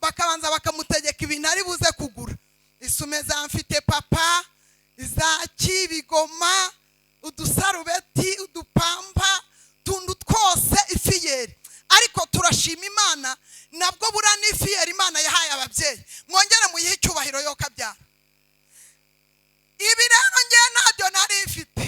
bakabanza bakamutegeka ibintu ari buze kugura. Isume za mfite papa, izaki, bigoma, udusarubeti, udupamba, tundu twose ifiyeri. Ariko turashima Imana nabwo bura n'ifiyeri Imana yahaye ababyeyi. Mwongere muyihe icyubahiro yo kabyara. Ibi rero nge ntabyo nari mfite.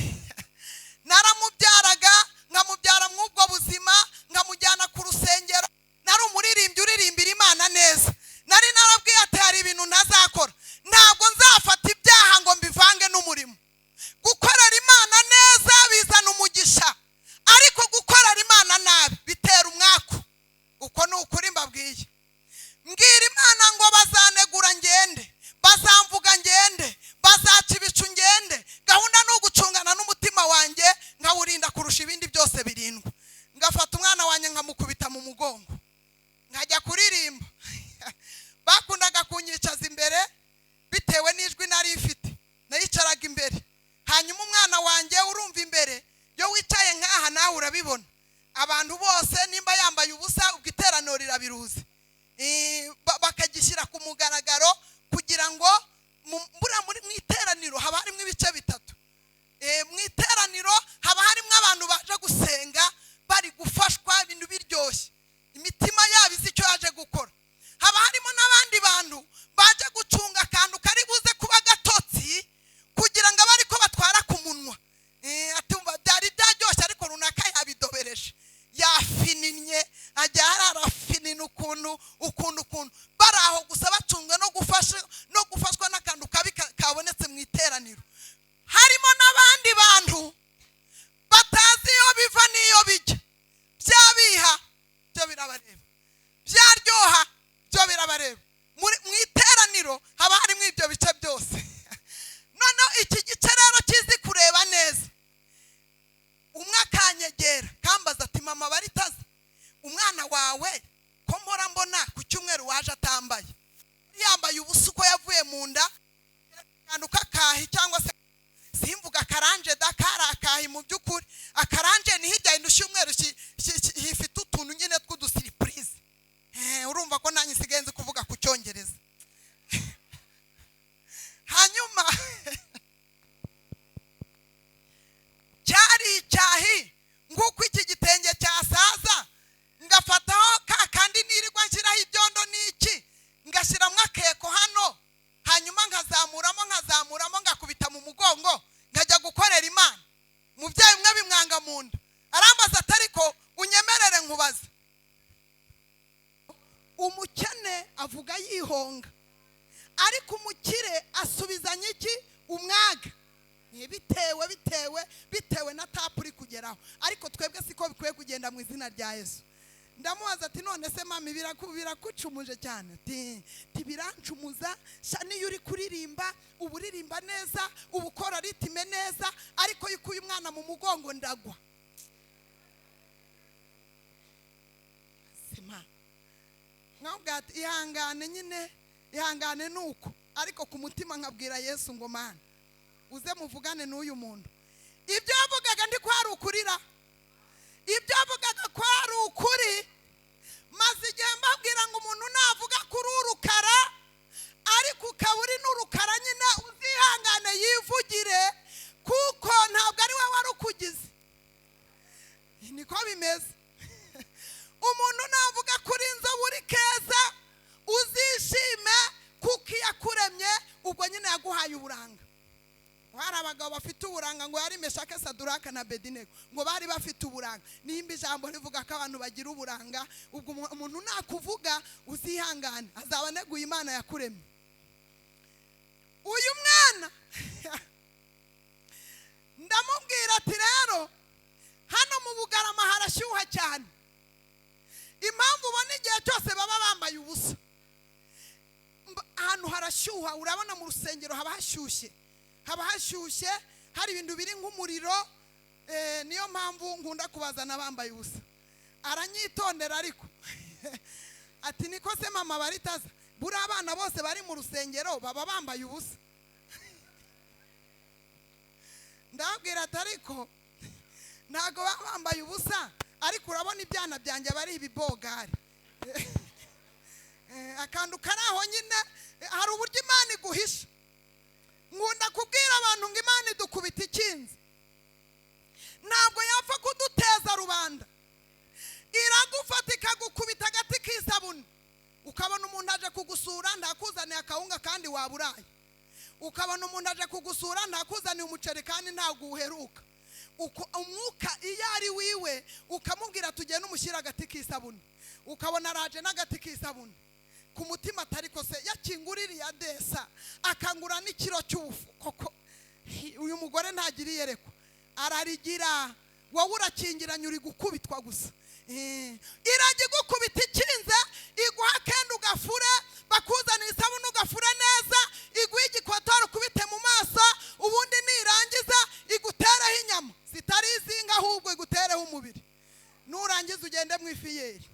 Naramubyaraga nkamubyara mw'ubwo buzima, nkamujyana ku rusengero. Nari umuririmbyi uririmbira Imana neza. Nari narabwiye ati hari ibintu ntazakora. Ntabwo nzafata ibyaha ngo mbivange n'umurimo. Gukorera Imana neza bizana umugisha, ariko gukorera Imana nabi bitera umwaku. Uko ni ukuri mbabwiye. Mbwira Imana ngo bazanegura ngende, bazamvuga ngende, bazaca ibicu ngende. Gahunda ni ugucungana n'umutima wanjye nkawurinda kurusha ibindi byose birindwa. Ngafata umwana wanjye nkamukubita mu mugongo, nkajya kuririmba. Bakundaga kunyicaza imbere bitewe n'ijwi nari ifite. Nayicaraga imbere. Hanyuma umwana wanjye urumva imbere, yo wicaye nkaha nawe urabibona. Abantu bose nimba yambaye ubusa ubwiteraniro rirabiruzi. Bakagishyira ku mugaragaro kugira ngo muri mwiteraniro haba harimo ibice bitatu. Mwiteraniro haba harimo abantu baje gusenga bari gufashwa ibintu biryoshye, imitima yabo izi icyo yaje gukora. Haba harimo n'abandi bantu baje gucunga akantu kari buze kuba gatotsi kugira ngo abari ko batwara ku munwa. Atumva byari byaryoshye ariko runaka yabidobereje, yafininye, ajya hararafinina ukuntu bari aho gusa bacunga no gufashwa n'akantu kabi kabonetse mu iteraniro. Harimo n'abandi bantu batazi iyo biva n'iyo bijya. Byabiha byo birabareba, byaryoha byo birabareba. Mu iteraniro haba harimo ibyo bice byose. Noneho iki gice rero kizi kureba neza. Umwe akanyegera kambaza ati mama Baritaza, umwana wawe ko mpora mbona ku cyumweru waje atambaye, yambaye ubusa uko yavuye mu nda, akantu kakahi cyangwa se simvuga akaranje da karakahi. Mu by'ukuri akaranje ni hirya y'indu cyumweru hifite utuntu nyine tw'udusiripurize. Urumva ko nanjye sigenze kuvuga ku cyongereza. Hanyuma cyari icyahi nguko iki gitenge cyasaza, ngafataho kandi nirirwa nshyiraho ibyondo n'iki, ngashyiramo akeko hano, hanyuma nkazamuramo ngakubita mu mugongo, nkajya gukorera Imana. Mubyeyi umwe bimwanga mu nda, arambaza ati ariko unyemerere nkubaze. Umukene avuga yihonga, ariko umukire asubizanya iki? Umwaga. Bitewe na tapu uri kugeraho. Ariko twebwe siko bikwiye kugenda mu izina rya Yesu. Ndamubaza ati none se mami birakucumuje cyane? Tibirancumuza niyo uri kuririmba, uburirimba neza, ubukora ritime neza, ariko yukuye umwana mu mugongo ndagwa. Sema nkabwira ati ihangane nuko, ariko ku mutima nkabwira Yesu ngo mana uze muvugane n'uyu muntu. Ibyo yavugaga ndi ko hari ukurira, ibyo yavugaga ko hari ukuri. Maze igihe mbabwira ngo umuntu navuga kuri urukara ariko ukaba uri n'urukara nyine uzihangane yivugire, kuko ntabwo ari we wari ukugize. Niko bimeze. Umuntu navuga kuri inzobe uri keza uzishime, kuko yakuremye ubwo nyine yaguhaye uburanga. Hari abagabo bafite uburanga ngo yari Meshake, Saduraka na Abedinego ngo bari bafite uburanga. Nimba ijambo rivuga ko abantu bagira uburanga, ubwo umuntu nakuvuga uzihangane, azaba aneguye Imana yakuremye. Uyu mwana ndamubwira ati rero hano mu Bugarama harashyuha cyane. Impamvu ubona igihe cyose baba bambaye ubusa, ahantu harashyuha. Urabona mu rusengero haba hashyushye, hari ibintu biri nk'umuriro. Niyo mpamvu nkunda kubazana bambaye ubusa. Aranyitondera ariko ati niko se mama Baritaza, buri abana bose bari mu rusengero baba bambaye ubusa? Ndabwira ati ariko ntago baba bambaye ubusa, ariko urabona ibyana byanjye bari ibibogari. akantu karaho nyine hari uburyo Imana iguhisha. Nkunda kubwira abantu ngo Imana idukubita ikinzi, ntabwo yapfa kuduteza rubanda. Iragufata ikagukubita agati k'isabuni, ukabona umuntu aje kugusura ntakuzaniye akawunga kandi waburaye, ukabona umuntu aje kugusura ntakuzaniye umuceri kandi ntabwo uheruka. Umwuka iyo ari wiwe ukamubwira tugende umushyira agati k'isabuni, ukabona araje n'agati k'isabuni ku mutima atari ko se yakinguririye adesa akangura n'ikiro cy'ubufu. Koko uyu mugore ntagira iyerekwa, ararigira, wowe urakingiranye uri gukubitwa gusa. Iragikubita ikinze, iguha kenda ugafure, bakuzanira isabuni ugafura neza, iguha igikotori ukubite mu maso, ubundi nirangiza igutereho inyama zitari izinga ahubwo igutereho umubiri, nurangiza ugende mu ifiyeri.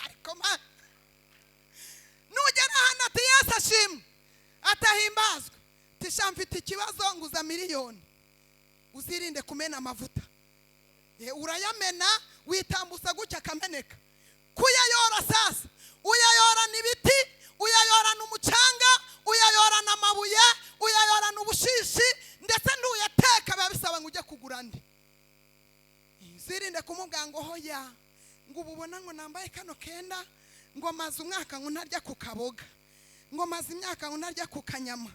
Ariko man, nugera hano ati Yesu ashimwe, atahimbazwe, tisha mfite ikibazo nguza miliyoni, uzirinde kumena amavuta. Urayamena witambusa gutya akameneka. Kuyayora sasa, uyayorana ibiti, uyayorana umucanga, uyayorana amabuye, uyayorana ubushishi, ndetse n'uyateka biba bisaba ngo ujye kugura andi. Uzirinde kumubwira ngo hoya, ngo ububona ngo nambaye kano kenda, ngo maze umwaka ngo ntarya ku kaboga, ngo maze imyaka ngo ntarya ku kanyama.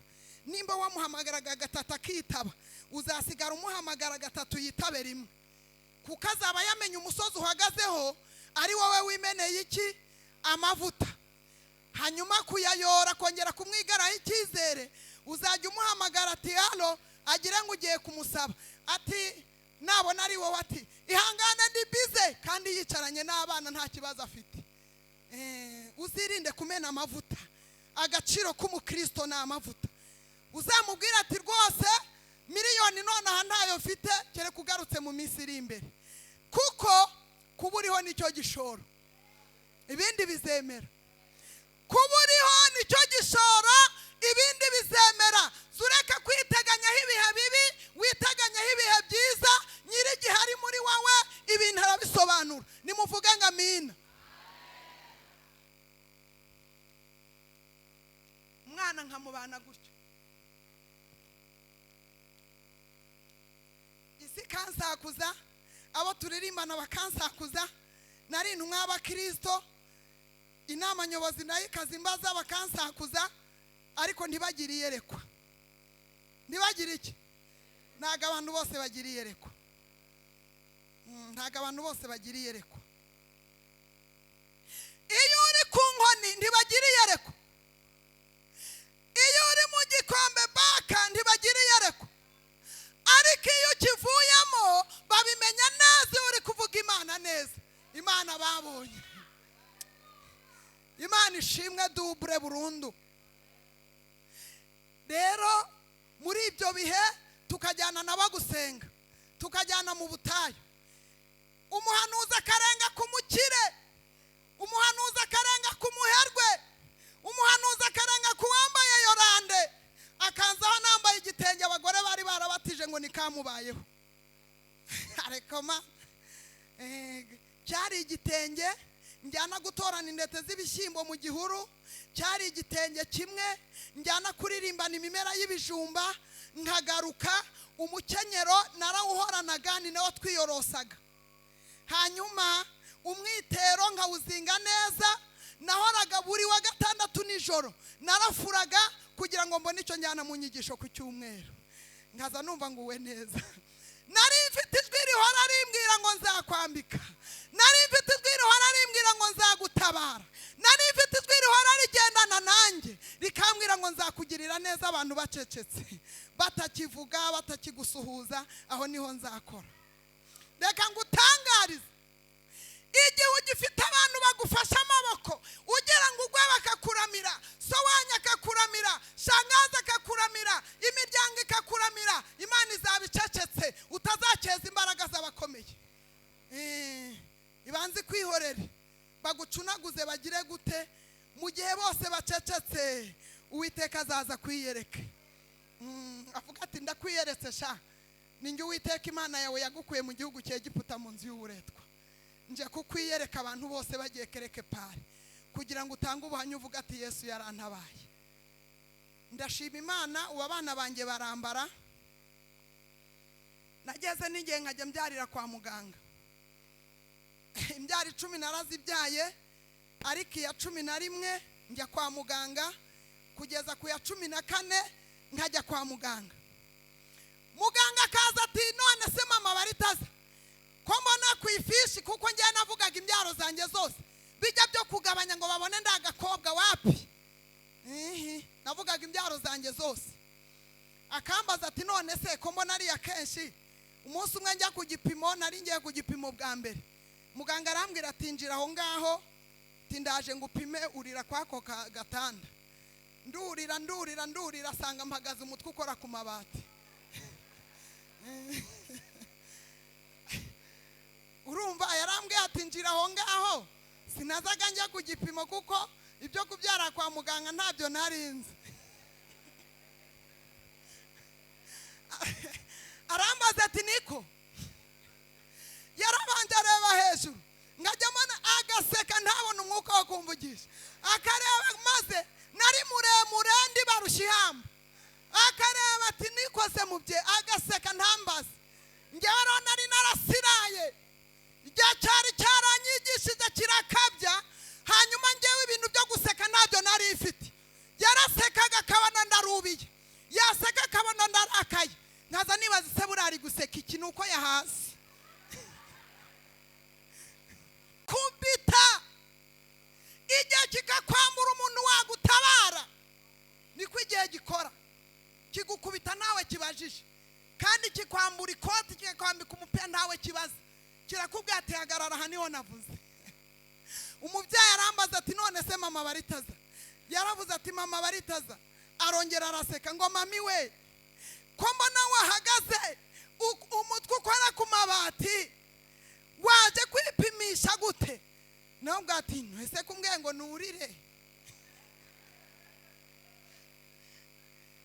Nimba wamuhamagaraga gatatu akitaba, uzasigara umuhamagara gatatu yitabe rimwe, kuko azaba yamenye umusozi uhagazeho ari wowe wimeneye iki? Amavuta. Hanyuma kuyayora kongera kumwigaraho icyizere, uzajya umuhamagara ati halo, agire ngo ugiye kumusaba, ati nabona ari wowe ati ihangane ndi bize, kandi yicaranye n'abana nta kibazo afite. Uzirinde kumena amavuta. Agaciro k'umukristo ni amavuta. Uzamubwira ati rwose miliyoni none aha ntayo mfite, kere kugarutse mu minsi iri imbere, kuko kuba uriho nicyo gishoro, ibindi bizemera. Kuba uriho nicyo gishoro, ibindi bizemera. Zureka kwiteganyaho ibihe bibi, witeganyaho ibihe byiza. Nyirigihe ari muri wowe, ibintu arabisobanura. Nimuvuge ngo amina. Umwana nkamubana gutyo, isi kansakuza, abo turirimbana bakansakuza, nari intumwa y'abakristo, inama nyobozi nayo ikazimbaza bakansakuza, ariko ntibagire iyerekwa. Ntibagire iki? Ntago abantu bose bagira iyerekwa. Ntago abantu bose bagira iyerekwa. Iyo uri ku nkoni ntibagira iyerekwa. Iyo uri mu gikombe baka ntibagira iyerekwa. Ariko iyo ukivuyemo babimenya neza, uri kuvuga Imana neza. Imana babonye. Imana ishimwe double burundu. Rero muri ibyo bihe tukajyana nabo gusenga, tukajyana mu butayu. Umuhanuzi akarenga ku mukire, umuhanuzi akarenga ku muherwe, umuhanuzi akarenga ku wambaye yorande, akanzaho nambaye igitenge abagore bari barabatije ngo nikamubayeho. Ariko ma cyari igitenge njyana gutorana indete z'ibishyimbo mu gihuru, cyari igitenge kimwe njyana kuririmbana imimera y'ibijumba, nkagaruka umukenyero narawuhoranaga, ni nawo twiyorosaga. Hanyuma umwitero nkawuzinga neza, nahoraga buri wa gatandatu nijoro narafuraga kugira ngo mbone icyo njyana mu nyigisho ku cyumweru, nkaza numva nguwe neza. Nari mfite ijwi rihora rimbwira ngo nzakwambika, nari mfite ijwi rihora rimbwira ngo nzagutabara, nari mfite ijwi rihora rigendana nanjye rikambwira ngo nzakugirira neza. Abantu bacecetse batakivuga, batakigusuhuza, aho niho nzakora. Reka ngutangarize, igihe ugifite abantu bagufasha amaboko, ugira ngo ugwe bakakuramira, so wanya akakuramira, shangaza akakuramira, imiryango ikakuramira, Imana izabicecetse, utazakeza imbaraga z'abakomeye. Ibanze kwihorere, bagucunaguze bagire gute, mu gihe bose bacecetse Uwiteka azaza kwiyereke. Avuga ati ndakwiyeretse sha, ninjye Uwiteka Imana yawe yagukuye mu gihugu cy'Egiputa mu nzu y'uburetwa, nje kukwiyereka abantu bose bagiye kereke pari kugira ngo utange ubuhamya uvuga ati Yesu yarantabaye. Ndashima Imana, ubu abana banjye barambara. Nageze n'igihe nkajya mbyarira kwa muganga, imbyari 10 narazibyaye, ariko iya 11 njya kwa muganga kugeza ku ya 14 nkajya kwa muganga. Muganga akaza ati none se mama baritaza ko mbona ku ifishi, kuko njye navugaga imbyaro zanjye zose bijya byo kugabanya ngo babone ndagakobwa wapi. Navugaga imbyaro zanjye zose. Akambaza ati none se ko mbona ari akenshi, umunsi umwe njya ku gipimo, nari ngiye ku gipimo bwa mbere, muganga arambwira ati njira aho ngaho, tindaje ngupime urira kwako gatanda. Ndurira asanga mpagaze umutwe ukora ku mabati. Urumva yarambwiye ati njira aho ngaho, sinazaga njya ku gipimo kuko ibyo kubyara kwa muganga ntabyo narinzi. Arambaza ati niko, yarabanje areba hejuru, ngajyamo agaseka ntabona umwuka wo kumvugisha, akareba maze nari muremure ndi barushya ihamba, akareba ati nikoze mu bye, agaseka ntambaza. Njyewe rero nari narasiraye, igihe cyari cyaranyigishije kirakabya, hanyuma njyewe ibintu byo guseka ntabyo nari ifite. Yarasekaga akabona ndarubiye, yaseka akabona ndarakaye, nkaza nibaza se burari guseka iki nuko yahasi. Kubita igihe kikakwambura umuntu wagutabara, niko igihe gikora, kigukubita nawe kibajije, kandi kikwambura ikoti kikakwambika umupira nawe kibaza, kirakubwira ati hagarara aha niho navuze. Umubyeyi arambaza ati none se mama baritaza, yaravuze ati mama baritaza, arongera araseka ngo mami we ko mbona wahagaze umutwe ukora ku mabati, waje kwipimisha gute? Nubwo ati ntese kumbwiye ngo nurire,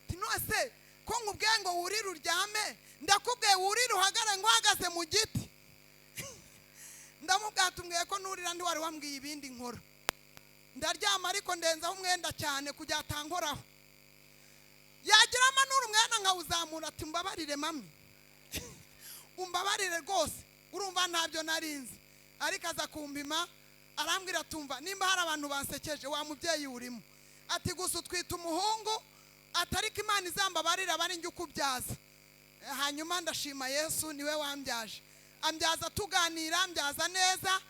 tinose ko nkubwiye ngo wurire uryame, ndakubwiye wurire uhagare ngo uhagaze mu giti. Ndamubwatumwiye ko nurira ndi wari wambwiye ibindi nkora. Ndaryama ariko ndenzaho umwenda cyane kujya atankoraho. Yagira amanura umwenda nkawuzamura ati mbabarire mami, umbabarire rwose, urumva ntabyo narinzi. Ariko aza kumbima arambwira tumva nimba hari abantu bansekeje wa mubyeyi urimo, ati gusa utwita umuhungu, atariko Imana izambabarira bari njye ukubyaza. Hanyuma ndashima Yesu niwe wambyaje, ambyaza tuganira, ambyaza neza.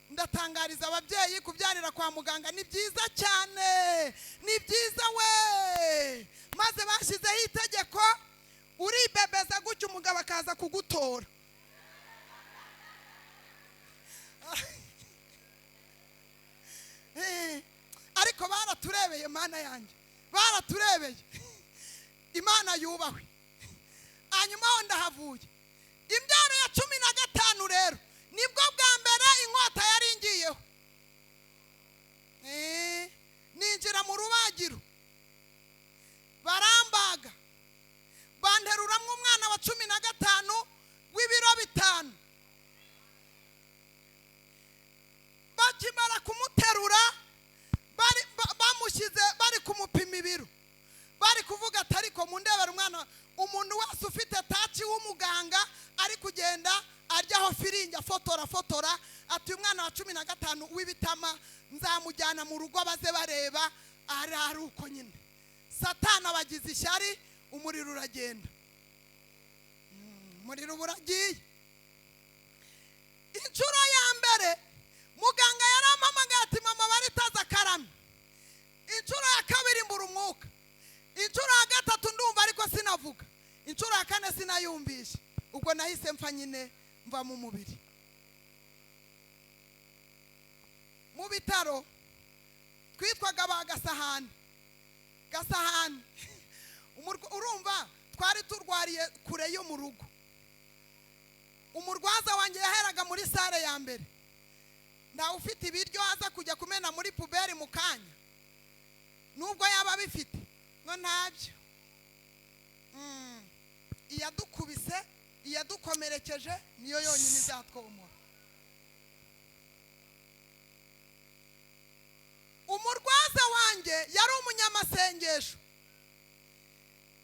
Ndatangariza ababyeyi kubyarira kwa muganga ni byiza cyane, ni byiza we. Maze bashizeho itegeko, uribebeza gutyo umugabo akaza kugutora. Ariko baraturebeye Mana yanjye, baraturebeye. Imana yubahwe. Hanyuma ho ndahavuye imbyaro ya 15 rero nibwo bwa mbere inkota yari ngiyeho. Ninjira mu rubagiro, barambaga, banteruramwe umwana wa 15 w'ibiro 5. Bakimara kumuterura, bamushyize bari kumupima ibiro, bari kuvuga atari ko mundebera umwana, umuntu wese ufite tachi w'umuganga ari kugenda aryaho firingi fotora ati umwana wa 15 w'ibitama nzamujyana mu rugo baze bareba. Ari uko nyine Satana bagize ishyari, umuriro uragenda, umuriro buragiye. Inshuro ya mbere muganga yarampamagaye ati mama baritaza karame. Inshuro ya kabiri mbura umwuka, inshuro ya gatatu ndumva ariko sinavuga, inshuro ya kane sinayumvisha. Ubwo nahise mfa nyine, mva mu mubiri. Mu bitaro twitwaga ba Gasahani. Urumva twari turwariye kure yo mu rugo. Umurwaza wanjye yaheraga muri sale ya mbere, nta ufite ibiryo aza kujya kumena muri puberi mu kanya, nubwo yaba bifite ngo ntabyo. Iyadukubise iyadukomerekeje niyo yonyine izatwomora. Umurwaza wanjye yari umunyamasengesho.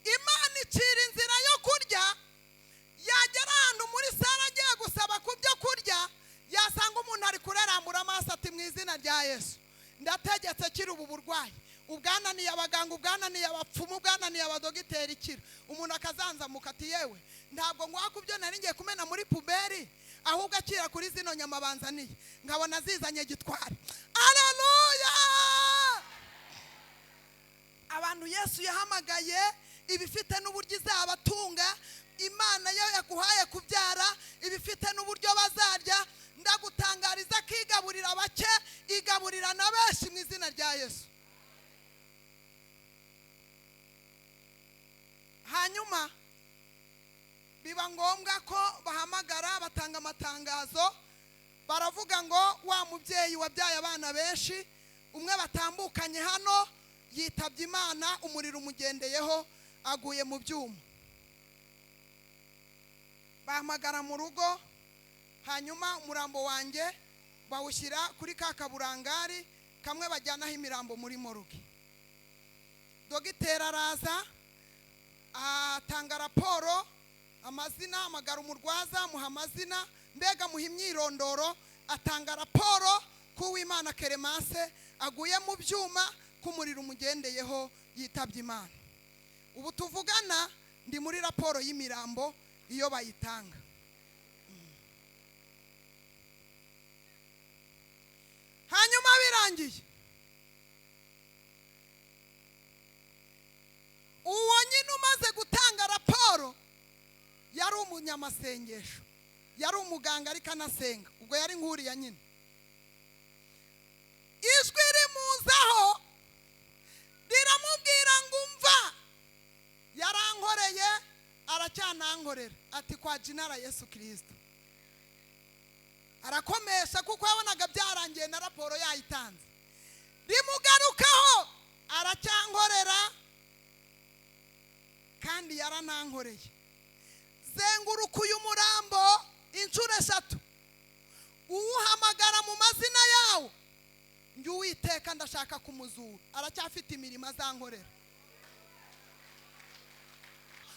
Imana icira inzira yo kurya, yagera ahantu muri sara agiye gusaba ku byo kurya, yasanga umuntu ari kurarambura amaso ati mu izina rya Yesu ndategetse kiri ubu burwayi, ubwananiye abaganga, ubwananiye abapfumu, ubwananiye abadogiteri kira. Umuntu akazanzamuka ati yewe ntabwo ngwa kubyo nari ngiye kumena muri puberi, ahubwo akira kuri zino nyama banzaniye, nkabona zizanye gitwari. Haleluya! Abantu Yesu yahamagaye ibifite n'uburyo izabatunga. Imana yo yaguhaye kubyara ibifite n'uburyo bazarya. Ndagutangariza ko igaburira bake, igaburira na benshi mu izina rya Yesu. Hanyuma biba ngombwa ko bahamagara, batanga amatangazo, baravuga ngo wa mubyeyi wabyaye abana benshi, umwe batambukanye hano yitabye Imana, umuriro umugendeyeho, aguye mu byuma. Bahamagara mu rugo, hanyuma umurambo wanjye bawushyira kuri ka kaburangari kamwe bajyanaho imirambo muri moruge. Dogiteri araza atanga raporo, amazina, amagara umurwaza, muha amazina, mbega muha imyirondoro, atanga raporo ko Uwimana Clemence aguye mu byuma, k'umuriro umugendeyeho, yitabye Imana. Ubu tuvugana ndi muri raporo y'imirambo iyo bayitanga. Hanyuma birangiye, uwo nyine umaze gutanga raporo yari umunyamasengesho, yari umuganga ariko anasenga, ubwo yari nkuriya nyine. Ijwi rimuzaho riramubwira ngo umva, yarankoreye aracyanankorera, ati kwa jinara Yesu Kristo. Arakomesha kuko yabonaga byarangiye na raporo yayitanze. Rimugarukaho aracyankorera kandi yaranankoreye. Zenguruka uyu murambo inshuro 3, uwuhamagara mu mazina yawo, njye Uwiteka ndashaka kumuzura, aracyafite imirimo azankorera.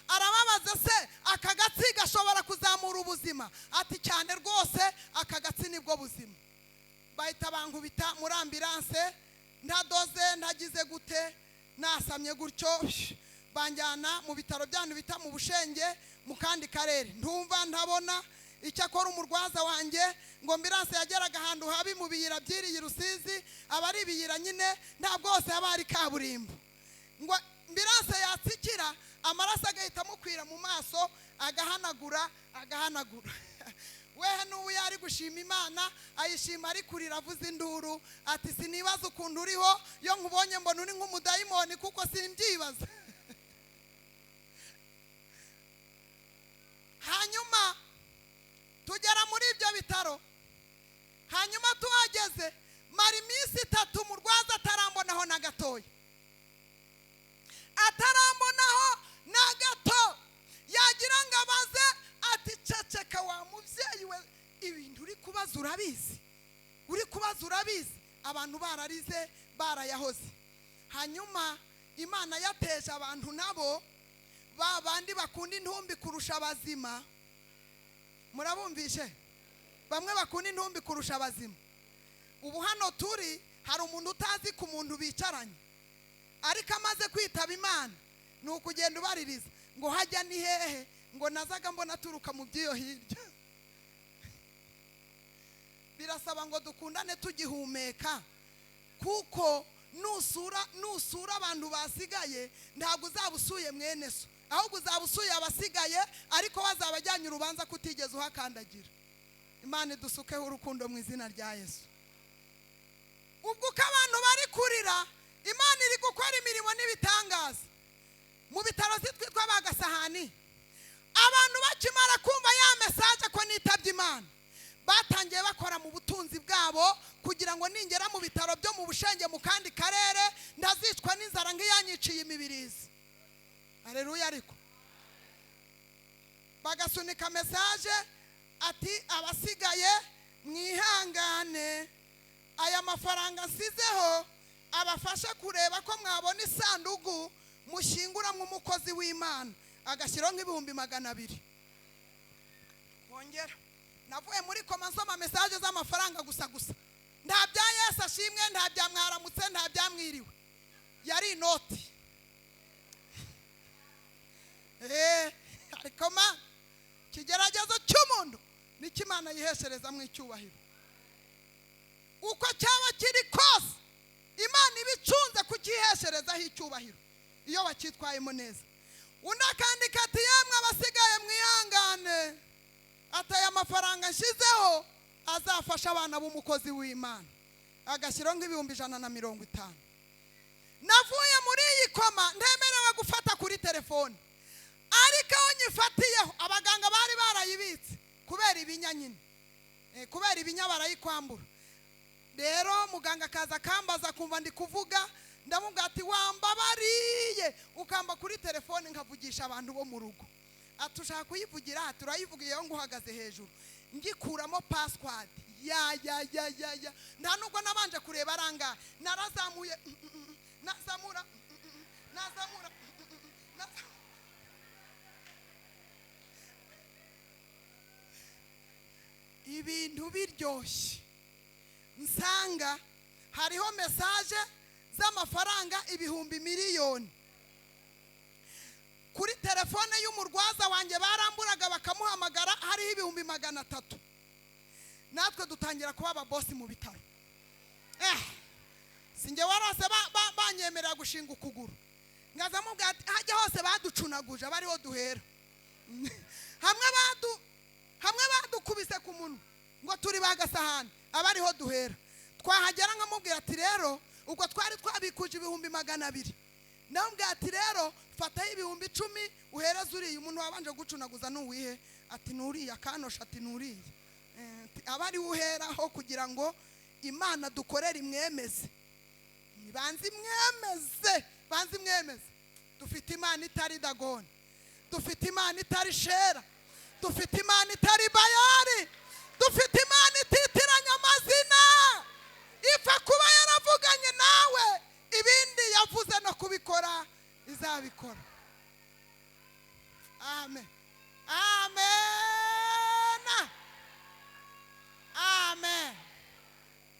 Arababaza se aka gatsi gashobora kuzamura ubuzima? Ati cyane rwose, aka gatsi nibwo buzima. Bahita bankubita muri ambulance, ndadoze, ndagize gute, nasamye gutyo, banjyana mu bitaro byanyu bita mu Bushenge mu kandi karere. Ndumva ntabona icyakora umurwaza wanjye ngo ambulance yageraga ahantu habi mu biyira byiriye Rusizi, abari biyira nyine nta bwose abari kaburimbo. Ngo ambulance yatsikira, amaraso agahita mukwira mu maso, agahanagura. Wehe n'ubu yari gushima Imana, ayishima ari kurira avuza induru, ati sinibaza ukuntu uriho, yo nkubonye mbona uri nk'umudayimoni kuko simbyibaza. Hanyuma tugera muri ibyo bitaro, hanyuma tuhageze mara iminsi 3 umurwaza atarambonaho na gatoya, atarambonaho na gato. Yagira ngo abaze ati ceceka wa mubyeyi we, ibintu uri kubaza urabizi, uri kubaza urabizi. Abantu bararize, barayahoze. Hanyuma Imana yateje abantu nabo babandi bakunda intumbi kurusha abazima. Murabumvishe? Bamwe bakunda intumbi kurusha abazima. Ubu hano turi hari umuntu utazi ku muntu bicaranye, ariko amaze kwitaba Imana ni ukugenda ubaririza ngo hajya ni hehe, ngo nazaga mbona turuka mu byiyo hirya. Birasaba ngo dukundane tugihumeka, kuko nusura abantu basigaye ntabwo uzabusuye mwene so, ahubwo uzabusuye abasigaye, ariko wazabajyanye urubanza kutigeze uhakandagira. Imana idusukeho urukundo mu izina rya Yesu. Ubwo ko abantu bari kurira, Imana iri gukora imirimo n'ibitangaza. Mu bitaro twitwa Bagasahani, abantu bakimara kumva ya message ko nitabye Imana, batangiye bakora mu butunzi bwabo kugira ngo ningera mu bitaro byo mu Bushenge mu kandi karere ndazicwa n'inzara nk'iyanyiciye imibirizi. Haleluya. Ariko bagasunika message ati abasigaye mwihangane aya mafaranga nsizeho abafasha kureba ko mwabona isandugu mushingura mu mukozi w'Imana agashyiraho nk'ibihumbi 200. Kongera navuye muri koma nsoma message z'amafaranga gusa nta bya Yesu ashimwe, nta bya mwaramutse, nta bya mwiriwe, yari inoti. Ariko ma kigeragezo cy'umuntu n'ikimana yiheshereza mu icyubahiro uko cyaba kiri kose, Imana ibicunze kukihesherezaho icyubahiro iyo wakitwayemo neza. Unda kandi kati yemwe abasigaye mwihangane ataye amafaranga nshizeho azafasha abana b'umukozi w'Imana agashyiraho nk'ibihumbi 150. Navuye muri iyi koma ntemerewe gufata kuri telefone, ariko aho nyifatiyeho abaganga bari barayibitse kubera ibinya nyine, kubera ibinya barayikwambura. Rero muganga kaza kambaza kumva ndi kuvuga, ndamubwira ati wambabariye ukamba kuri telefone nkavugisha abantu bo mu rugo. Atushaka kuyivugira, turayivugiyeho nguhagaze hejuru ngikuramo password ya nta nubwo nabanje kureba aranga, narazamuye nazamura ibintu biryoshye. Nsanga hariho message z'amafaranga ibihumbi miliyoni kuri telefone y'umurwaza wanjye, baramburaga bakamuhamagara hariho ibihumbi 300. Natwe dutangira kuba ababosi mu bitaro. Singe warose banyemerera gushinga ukuguru, ngaza mubwira ati hajye hose baducunaguje bariho duhera. hamwe badukubise ku munwa ngo turi bagasahani abariho duhera. Twahagera nkamubwira ati rero ubwo twari twabikuje ibihumbi 200, ndamubwira ati rero fataho ibihumbi 10 uhereze uriye. Umuntu wabanje gucunaguza n'uwihe? Ati nuriya kanosha. Ati nuriye. Abari uheraho kugira ngo Imana dukorera imwemeze. Banzi mwemeze. Dufite Imana itari Dagoni, dufite Imana itari Shera, dufite Imana itari Bayari, dufite Imana ititiranya amazina. Ipfa kuba yaravuganye nawe, ibindi yavuze no kubikora izabikora. Amen.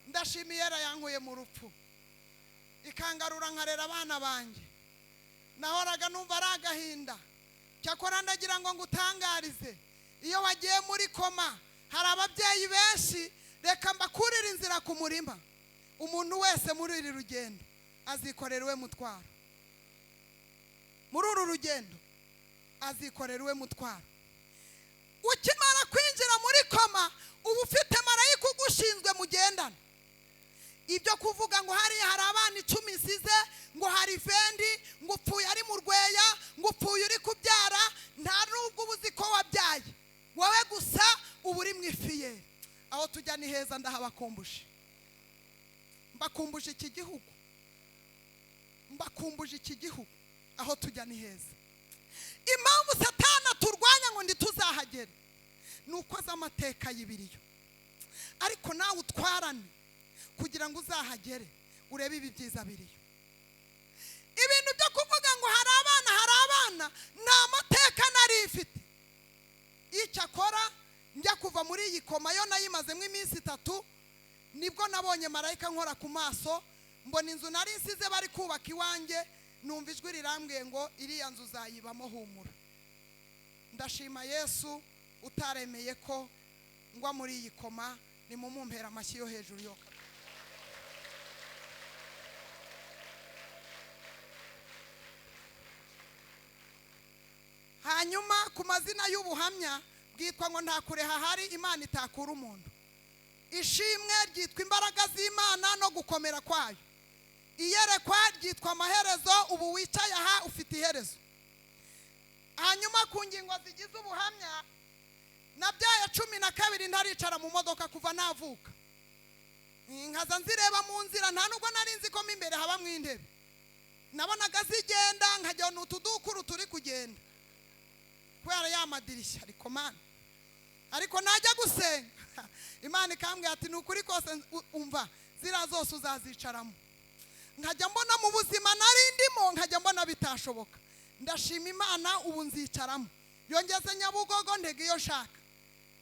Ndashimiye yankuye mu rupfu ikangarura nkarera abana banjye. Nahoraga numva ari agahinda. Cyakora ndagira ngo ngutangarize, iyo wagiye muri koma hari ababyeyi benshi, reka mbakurira inzira ku murima. Umuntu wese muri iri rugendo azikorera iwe mutwaro. Muri uru rugendo azikorera iwe mutwaro. Ukimara kwinjira muri koma uba ufite marayika ugushinzwe mugendana. Ibyo kuvuga ngo hari abana 10 nsize, ngo hari fendi, ngo upfuye ari mu rweya, ngo upfuye uri kubyara, nta nubwo ubuzi ko wabyaye. Wowe gusa uba uri mu ifiye. Aho tujya ni heza, ndahabakumbuje. Mbakumbuje iki gihugu. Aho tujya ni heza. Impamvu Satana turwanya ngo ntituzahagere nuko z'amateka y'ibiriyo, ariko nawe utwarane kugira ngo uzahagere urebe ibi byiza biriyo. Ibintu byo kuvuga ngo hari abana nta mateka nari ifite. Icyakora njya kuva muri iyi koma yo nayimazemo iminsi 3, nibwo nabonye marayika nkora ku maso, mbona inzu nari nsize bari kubaka iwanjye, numva ijwi rirambwiye ngo iriya nzu uzayibamo, humura. Ndashima Yesu utaremeye ko ngwa muri iyi koma. Ni mumumpera amashyi yo hejuru yo. Hanyuma ku mazina y'ubuhamya bwitwa ngo nta kure hahari Imana itakura umuntu. Ishimwe ryitwa imbaraga z'Imana no gukomera kwayo. Iyerekwa ryitwa amaherezo, ubu wicaye aha ufite iherezo. Hanyuma ku ngingo zigize ubuhamya, nabyaye 12 ntaricara mu modoka kuva navuka. Nkaza nzireba mu nzira, nta nubwo nari nzi ko imbere haba mu intebe. Nabonaga zigenda nkajya n'utudukuru turi kugenda. kubera ya madirishya ariko mana, ariko najya gusenga Imana ikambwira ati nukuri kose umva zira zose uzazicaramo. Nkajya mbona mu buzima nari ndimo, nkajya mbona bitashoboka. Ndashima Imana ubu nzicaramo. Yongeze Nyabugogo ntega iyo shaka,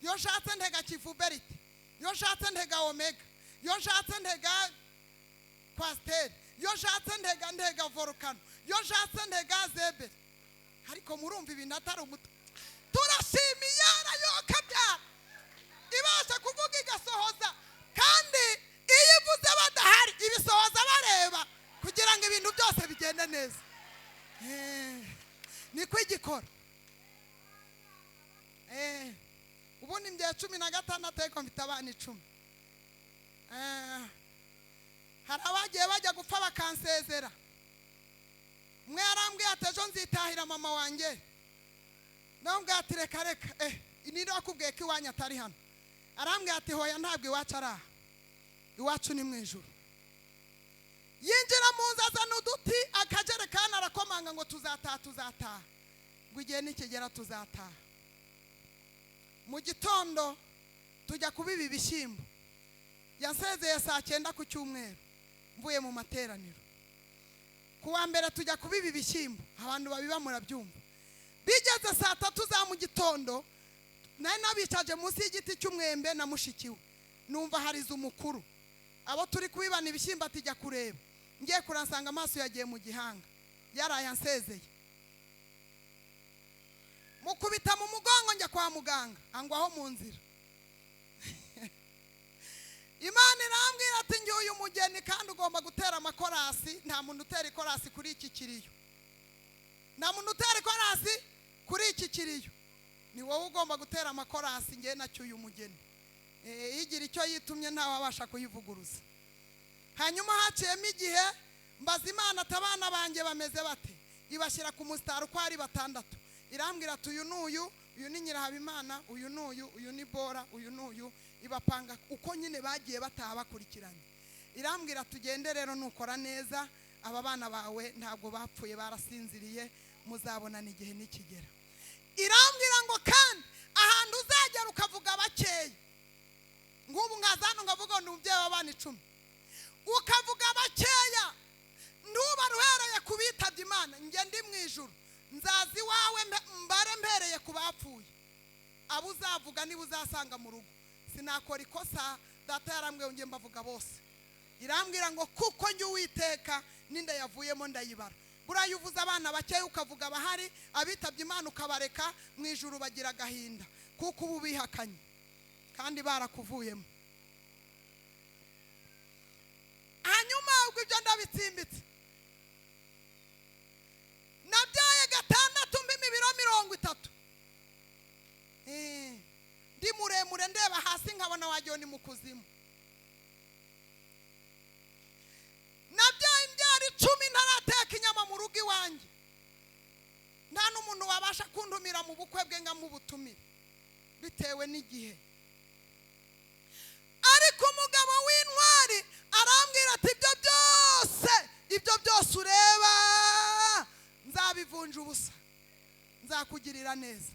iyo shatse ntega Kivu Berite, iyo shatse ntega Omega, iyo shatse ntega Pasteur, iyo shatse ntega Volcano, iyo shatse ntega Zebe. Ariko murumva ibintu atari umuto. Turashimiye Kabyara ibasha kuvuga igasohoza, kandi iyo ivuze badahari ibisohoza bareba kugira ngo ibintu byose bigende neza. Niko igikora. Ubu ni mgiye 16 ariko mfite abana 10. Hari abagiye bajya gupfa bakansezera. Umwe yarambwiye ati ejo nzitahira mama wanjye. Nambwiye ati reka ninde wakubwiye ko iwanyu atari hano? Arambwiye ati hoya ntabwo iwacu ari aha, iwacu ni mu ijuru. Yinjira mu nzu azana uduti akajerekana arakomanga ngo tuzataha, ngo igihe nikigera tuzataha. Mu gitondo tujya kubiba ibishyimbo. Yansezeye saa 9 ku cyumweru mvuye mu materaniro. Kuwa mbere tujya kubiba ibishyimbo, abantu babiba murabyumva. Bigeze saa 3 za mu gitondo nari nabicaje munsi y'igiti cy'umwembe na mushikiwe. Numva hariza umukuru. Abo turi kubibana ibishyimbo atijya kureba. Ngiye kuransanga amaso yagiye mu gihanga. Yaraye ansezeye. Mukubita mu mugongo njya kwa muganga, angwaho mu nzira. Imana irambwira ati ngiye uyu mugeni kandi ugomba gutera amakorasi. Nta muntu utera ikorasi kuri iki kiriyo. Nta muntu utera ikorasi kuri iki kiriyo. Ni wowe ugomba gutera amakorasi, ngiye nacyo uyu mugeni. Igira icyo yitumye nta wabasha kuyivuguruza. Hanyuma haciyemo igihe mbaza Imana atabana banjye bameze bate. Ibashyira ku mustari uko ari 6. Irambwira ati uyu n'uyu, uyu ni Nyirahabimana, uyu n'uyu, uyu ni Bora, uyu n'uyu. Ibapanga uko nyine bagiye bataha bakurikiranye. Irambwira tugende rero nukora neza, aba bana bawe ntabwo bapfuye barasinziriye, muzabonana igihe nikigera. Irambwira ngo kandi ahantu uzagera ukavuga bakeya. Ngubu nkazano ngavuga ndi umubyeyi w'abana 10. Ukavuga bakeya, ntuba ruhereye kubitabye Imana. Nge ndi mu ijuru nzazi wawe mbare mbereye kubapfuye. Abo uzavuga niba uzasanga mu rugo. Sinakora ikosa, data yarambwiye nge mbavuga bose. Irambwira ngo kuko njye Uwiteka ninda yavuyemo ndayibara. Burayi uvuza abana bakeya ukavuga bahari, abitabye Imana ukabareka, mu ijuru bagira gahinda kuko ubu bihakanye kandi barakuvuyemo. Hanyuma ubwo ibyo ndabitsimbitse. Nabyaye 6 mbimi ibiro 30. Ndi muremure ndeba hasi nkabona wagiye ni mu kuzimu. Nabyaye imbyari 10 ntarateka inyama mu rugo iwanjye. Nta n'umuntu wabasha kundumira mu bukwe bwe ngamubutumire bitewe n'igihe. Ariko umugabo w'intwari arambwira ati ibyo byose ureba nzabivunja ubusa, nzakugirira neza.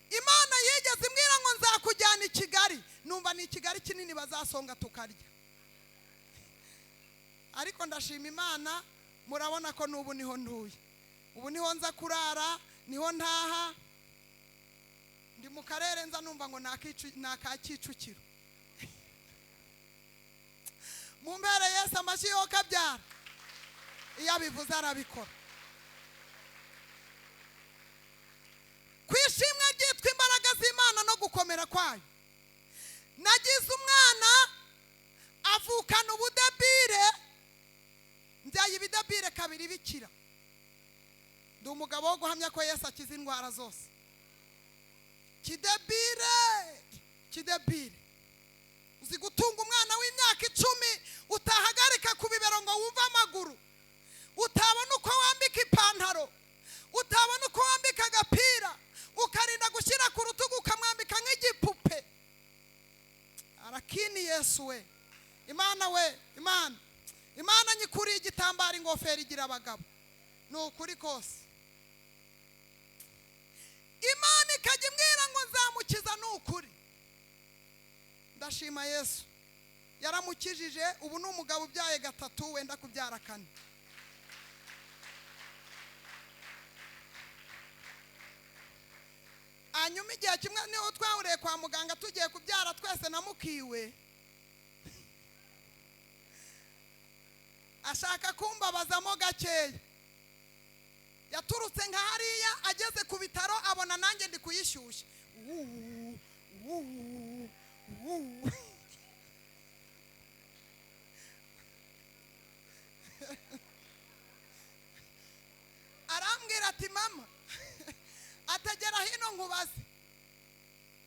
Imana yigeze imbwira ngo nzakujyana i Kigali. Numva ni Kigali kinini bazasonga tukarya. Ariko ndashima Imana, murabona ko nubu niho ntuye. Ubu niho nza kurara, niho ntaha. Ndi mu karere nza numva ngo naka Kicukiro. Mumbere Yesu amashyi yo Kabyara. Iyo abivuze arabikora. Kwishimwe ryitwa imbaraga z'Imana no gukomera kwayo. Nagize umwana avukana ubudebire, mbyaye ibidebire 2 bikira. Ndi umugabo wo guhamya ko Yesu akiza indwara zose. Kidebire uzi gutunga umwana w'imyaka 10 utahagarika ku bibero ngo wumva amaguru, utabona uko wambika ipantaro, utabona uko wambika agapira, ukarinda gushyira ku rutugu ukamwambika nk'igipupe. Arakini Yesu we, Imana nyikuriye igitambaro ingofero igira abagabo. Ni ukuri kose. imana ikajya imwira ngo nzamukiza n'ukuri. Ndashima Yesu yaramukijije, ubu ni umugabo ubyaye gatatu wenda kubyara kane. Hanyuma igihe kimwe niho twahuriye kwa muganga tugiye kubyara twese namukiwe, ashaka kumbabazamo gakeya. Yaturutse nka hariya ageze ku bitaro abona nanjye ndi kuyishyushya. Arambwira ati mama, atagera hino nkubaze,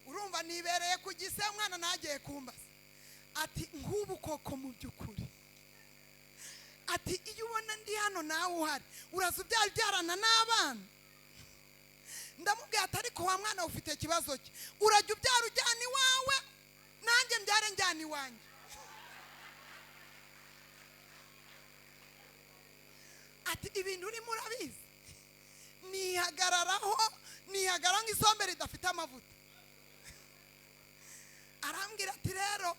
urumva nibereye ku gise umwana nagiye kumbaza. Ati nk'ubu koko mu by'ukuri, ati iyo ubona ndi hano nawe uhari uraza ubyarana n'abana? Ndamubwira ati ariko wa mwana ufite ikibazo cye, urajya ubyara ujyana iwawe nanjye mbyare njyana iwanjye. Ati ibintu urimo urabizi. Nihagararaho nk'isombe ridafite amavuta. Arambwira ati rero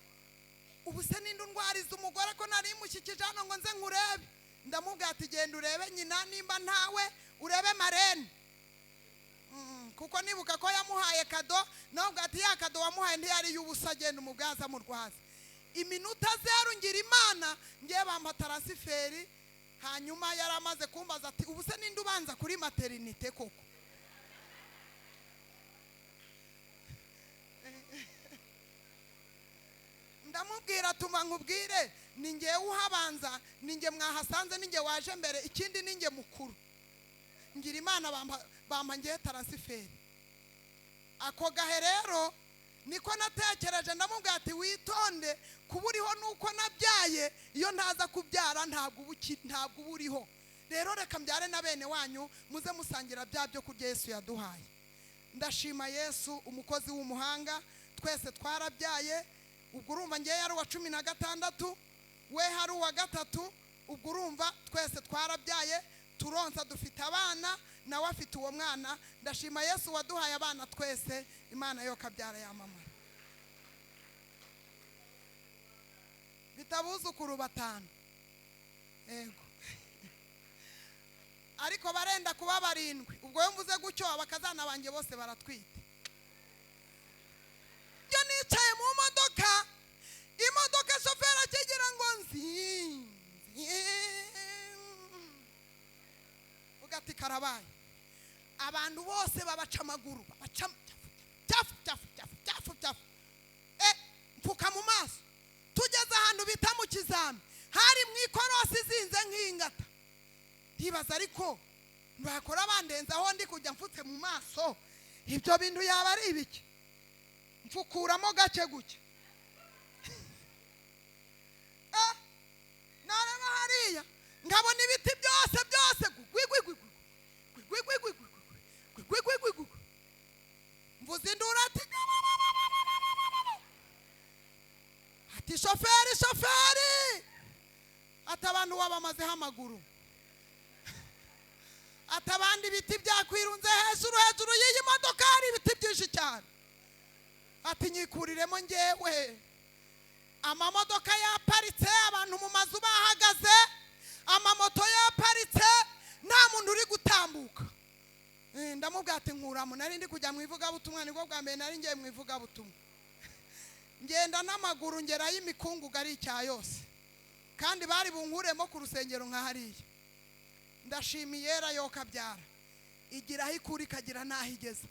ubu se ninde undwariza umugore ko nari mushyikije hano ngo nze nkurebe? Ndamubwira ati genda urebe nyina, nimba ntawe urebe marene. Kuko nibuka ko yamuhaye kado, nawe ati ya kado wamuhaye ntiyari y'ubusa, genda umubwaza mu rwaza. Iminota 0 ngira Imana ngiye bampa transferi. Hanyuma yaramaze kumbaza ati ubu se ninde ubanza kuri maternité koko? Ndamubwira tuma nkubwire, ninjye uhabanza, ninjye mwahasanze, ninjye waje mbere, ikindi ninjye mukuru. Ngira Imana bampa ngiye transferi. Ako gahe rero niko natekereje, ndamubwira ati witonde kuba uriho nuko nabyaye, iyo ntaza kubyara ntabwo uburiho. Rero reka mbyare na bene wanyu muze musangira bya byo kurya Yesu yaduhaye. Ndashima Yesu umukozi w'umuhanga, twese twarabyaye. Ubwo urumva ngiye yari wa 16, we hari uwa 3. Ubwo urumva twese twarabyaye, turonsa dufite abana, nawe afite uwo mwana. Ndashima Yesu waduhaye abana twese, Imana yo kabyara yamamara. Bitabuzukuru 5. Yego. Ariko barenda kuba 7. Ubwo mvuze gucyo abakazana banjye bose baratwite. Yo nicaye mu modoka, imodoka shoferi akigira ngo nzi. Ugati karabaye. Abantu bose babaca amaguru, babaca cyafu. Mfuka mu maso. Tugeze ahantu bita mu Kizami, hari mu ikorosi zinze nk'ingata. Ndibaza ariko bakora bandenza aho ndi kujya mfutse mu maso, ibyo bintu yaba ari ibiki? Mfukuramo gace guke. Nareba hariya nkabona ibiti byose mvuze induru ati shoferi, ati abantu wabamazeho amaguru, ati abandi ibiti byakwirunze hejuru y'iyi modoka hari ibiti byinshi cyane. Ati nyikuriremo ngewe. Amamodoka yaparitse, abantu mu mazu bahagaze, amamoto yaparitse, nta muntu uri gutambuka. Ndamubwira ati nkuramo, nari ndi kujya mu ivugabutumwa, nibwo bwa mbere nari ngiye mu ivugabutumwa. Ngenda n'amaguru ngerayo imikungugu ari icya yose, kandi bari bunkuremo ku rusengero nka hariya. Ndashimiye yera yo kabyara, igira aho ikura ikagira n'aho igeze.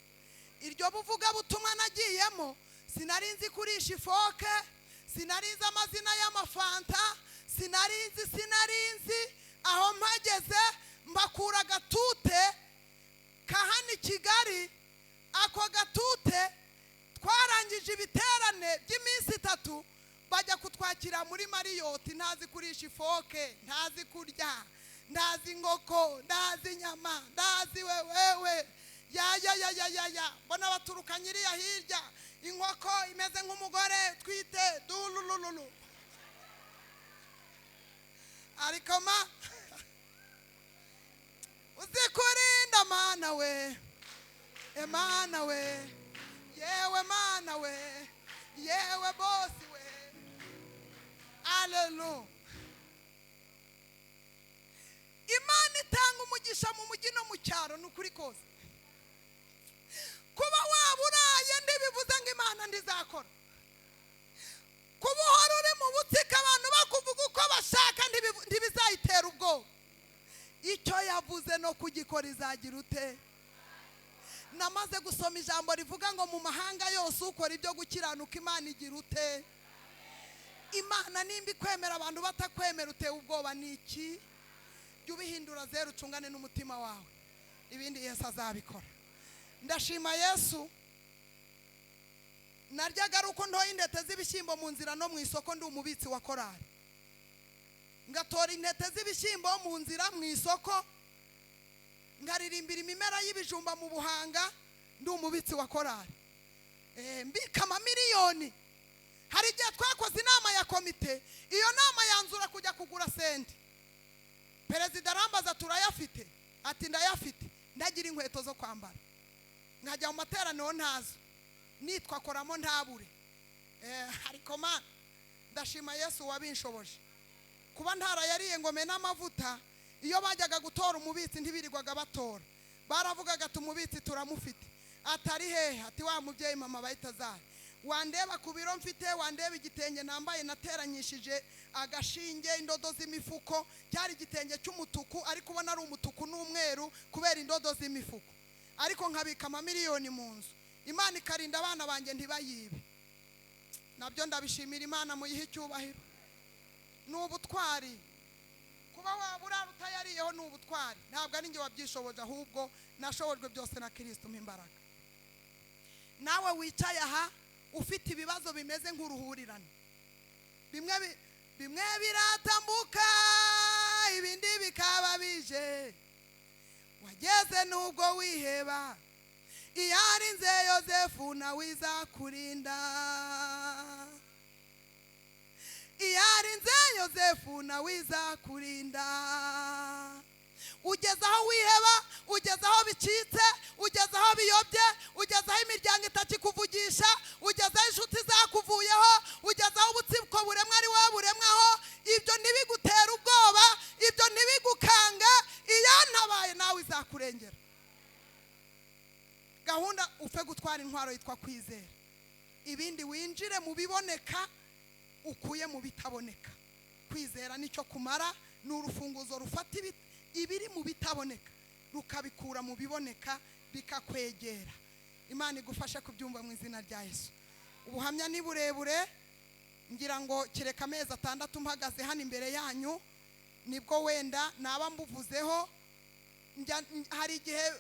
Iryo buvugabutumwa nagiyemo sinarinzi kurisha ifoke, sinarinzi amazina y'amafanta, sinarinzi aho mpageze mbakura agatute kahani Kigali. Ako gatute twarangije ibiterane by'iminsi 3, bajya kutwakira muri Mariyoti. Ntazi kurisha ifoke, ntazi kurya, ndazi ngoko, ndazi nyama, ndazi wewe ya mbona baturuka nyiriya hirya, inkoko imeze nk'umugore twite dulululu. Ariko uzikurinda mana we, Emana we, yewe mana we, yewe bosi we. Hallelujah. Imana itanga umugisha mu mujyi no mu cyaro n'ukuri kose. Kuba waburaye ndibivuze ngo Imana ndizakora. Kuba uhora uri mu butsika abantu bakuvuga uko bashaka ntibizayitera ubwoba. Icyo yavuze no kugikora izagira ute. Namaze gusoma ijambo rivuga ngo mu mahanga yose ukora ibyo gukiranuka Imana igira ute. Imana nimba ikwemera abantu batakwemera utewe ubwoba niki. Jya ubihindura zeru ucungane n'umutima wawe, ibindi Yesu azabikora. Ndashima Yesu. Naryaga ari uko ntoye intete z'ibishyimbo mu nzira no mu isoko ndi umubitsi wa korari. Ngatora intete z'ibishyimbo mu nzira mu isoko, ngaririmbira imimera y'ibijumba mu Buhanga ndi umubitsi wa korari. Mbika amamiliyoni. Hari igihe twakoze inama ya komite, iyo nama yanzura kujya kugura senti. Perezida arambaza turayafite, ati ndayafite, ndagira inkweto zo kwambara. Nkajya mu materaniro ntazo, nitwa koramo ntabure. Ariko Mana ndashima Yesu wabinshoboje. Kuba ntarayariye ngo mena amavuta, iyo bajyaga gutora umubitsi ntibirirwaga batora. Baravugaga ati umubitsi turamufite. Atari hehe, ati wa mubyeyi mama Bayitazari. Wandeba ku biro mfite, wandeba igitenge nambaye nateranyishije agashinge indodo z'imifuko, cyari igitenge cy'umutuku ariko ubona ari umutuku n'umweru kubera indodo z'imifuko. Ariko nkabika amamiliyoni mu nzu. Imana ikarinda abana banjye ntibayibe. Nabyo ndabishimira Imana muyihe icyubahiro. N'ubutwari. Kuba wabura utayariyeho n'ubutwari. Ntabwo ari nge wabyishoboje ahubwo nashobojwe byose na Kristo imbaraga. Nawe wicaye aha ufite ibibazo bimeze nk'uruhurirane. Bimwe biratambuka ibindi bikaba bije. Wageze nubwo wiheba, iyarinze Yosefu nawe izakurinda. Iyarinze Yosefu nawe izakurinda. Ugeze aho wiheba, ugeze aho bicitse, ugeze aho biyobye, ugeze aho imiryango itakikuvugisha, ugeze aho inshuti zakuvuyeho, ugeze aho ubutsiko buremwa ari wowe buremwaho. Ibyo ntibigutera ubwoba, ibyo ntibigukange. Iyantabaye nawe izakurengera. Gahunda ufe gutwara intwaro yitwa kwizera. Ibindi winjire mu biboneka ukuye mu bitaboneka. Kwizera nicyo kumara, n'urufunguzo rufata ibiri mu bitaboneka rukabikura mu biboneka bikakwegera. Imana igufashe kubyumva mu izina rya Yesu. Ubuhamya ni burebure, ngira ngo kireka amezi 6 mpagaze hano imbere yanyu nibwo wenda naba mbuvuzeho. Hari igihe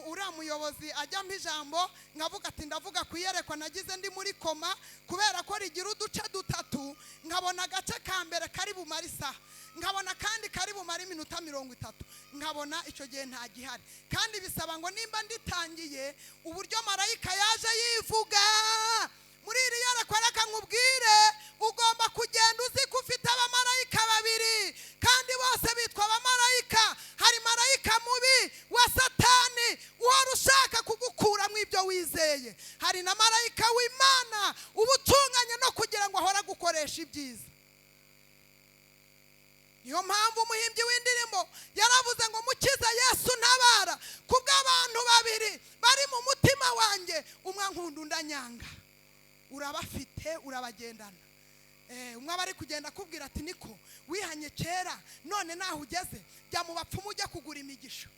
uriya muyobozi ajya mu ijambo nkavuga ati ndavuga kuyerekwa nagize ndi muri koma kubera ko rigira uduce dutatu. Nkabona agace ka mbere kari bumara isaha, nkabona kandi kari bumara iminota 30, nkabona icyo gihe nta gihari. Kandi bisaba ngo nimba nditangiye uburyo marayika yaje yivuga muri iri yerekwa, reka nkubwire ugomba kugenda uzi ko ufite abamarayika 2 kandi bose bitwa abamarayika. Hari marayika mubi wa Satani uhora ushaka kugukura mu ibyo wizeye. Hari na marayika w'Imana uba utunganye no kugira ngo ahora gukoresha ibyiza. Niyo mpamvu umuhimbyi w'indirimbo yaravuze ngo mukiza Yesu ntabara kubw'abantu 2 bari mu mutima wanjye, umwe nkunda undanyanga. Urabafite urabagendana. Umwe bari kugenda kubwira ati niko wihanye kera none naho ugeze jya mu bapfumu ujya kugura imigisha.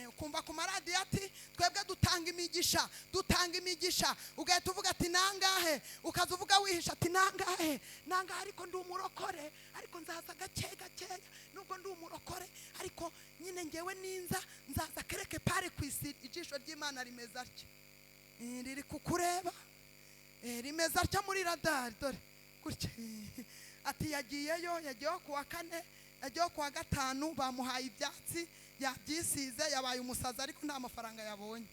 Ukumva ku maradiyo ati twebwe dutanga imigisha, ugahita uvuga ati nangahe, ukaza uvuga wihisha ati nangahe ariko ndi umurokore, ariko nzaza gake nubwo ndi umurokore, ariko nyine ngewe nzaza kereke pare ku isi. Ijisho ry'Imana rimeze atyo, riri kukureba, rimeze atyo muri radari. Dore gutya ati yagiyeho kuwa 4, yagiyeho kuwa 5, bamuhaye ibyatsi yabyisize, yabaye umusaza ariko nta mafaranga yabonye.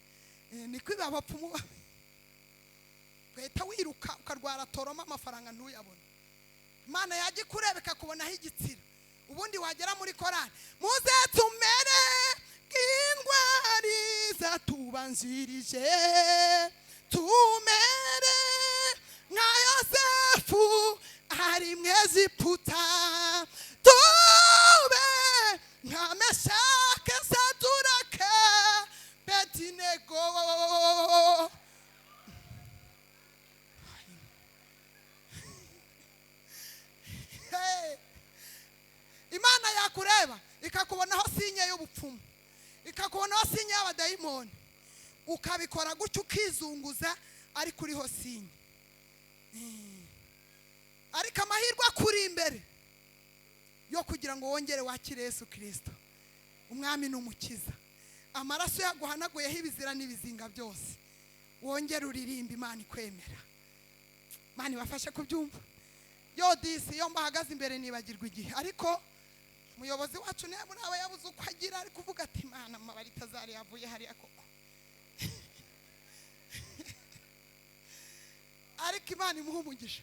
Niko ibabapfumu ugahita wiruka ukarwara toroma amafaranga ntuyabone. Imana yajya ikurebeka kubonaho igitsira, ubundi wagera muri korari muze tumere nk'indwari izatubanzirije tumere nka Yosefu ari mw'Egiputa tube nka Meshake Saduraka Abedinego. Imana yakureba ikakubonaho sinye y'ubupfumu, ikakubonaho sinye y'abadayimoni, ukabikora gutyo ukizunguza ariko uriho sinye. Ariko amahirwe akuri imbere yo kugira ngo wongere wakire Yesu Kristo umwami n'umukiza, amaraso yaguhanaguyeho ibizira n'ibizinga byose, wongere uririmba Imana ikwemera. Imana ibafashe kubyumva. Yo disi yo mbahagaze imbere nibagirwa igihe, ariko umuyobozi wacu naba yabuze uko agira ari kuvuga ati Imana mabari tazari yavuye hariya koko. Ariko Imana imuha umugisha.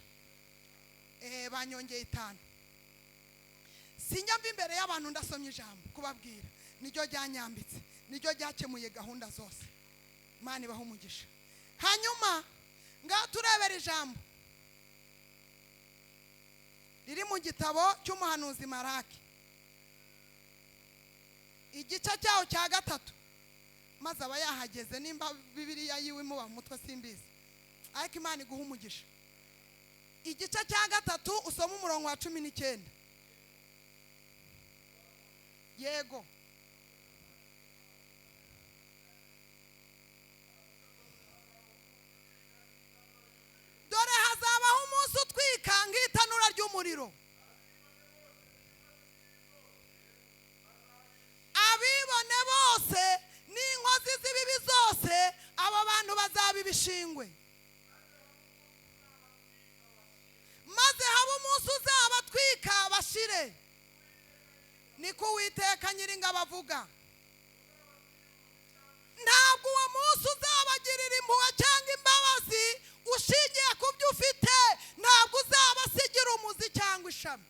Banyongeye 5. Sinjya mva imbere y'abantu ndasomye ijambo kubabwira, niryo ryanyambitse, niryo ryakemuye gahunda zose. Imana ibaha umugisha. Hanyuma ngaho turebera ijambo riri mu gitabo cy'umuhanuzi Maraki, igice cyaho cya 3, maze aba yahageze nimba Bibiliya yiwe muba mu mutwe simbizi, ariko Imana iguha umugisha. Igice cya 3 usoma umurongo wa 19. Yego. Dore hazabaho umunsi utwika nk'itanura ry'umuriro, abibone bose n'inkozi z'ibibi zose abo bantu bazaba ibishingwe, maze haba umunsi uzabatwika bashire, niko Uwiteka Nyiringabo avuga. Ntabwo uwo munsi uzabagirira impuhwe cyangwa imbabazi ushingiye ku byo ufite, ntabwo uzabasigira umuzi cyangwa ishami.